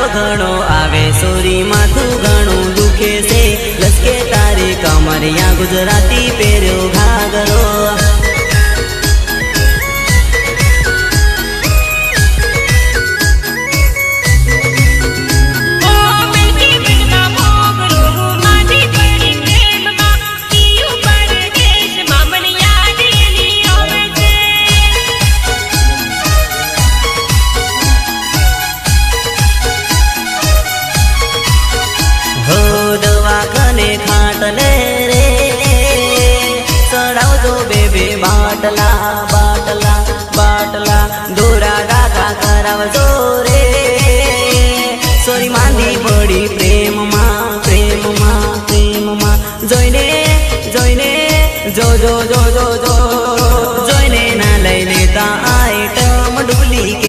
ઘણો આવે સોરી માથું ઘણું દુખે છે લસકે તારી કમરિયા ગુજરાતી પહેર્યો ઘાઘરો बाटला बाटला बाटला दोरा गागा करावजो रे सोरी मांदी पड़ी प्रेम मा जोईने जो जो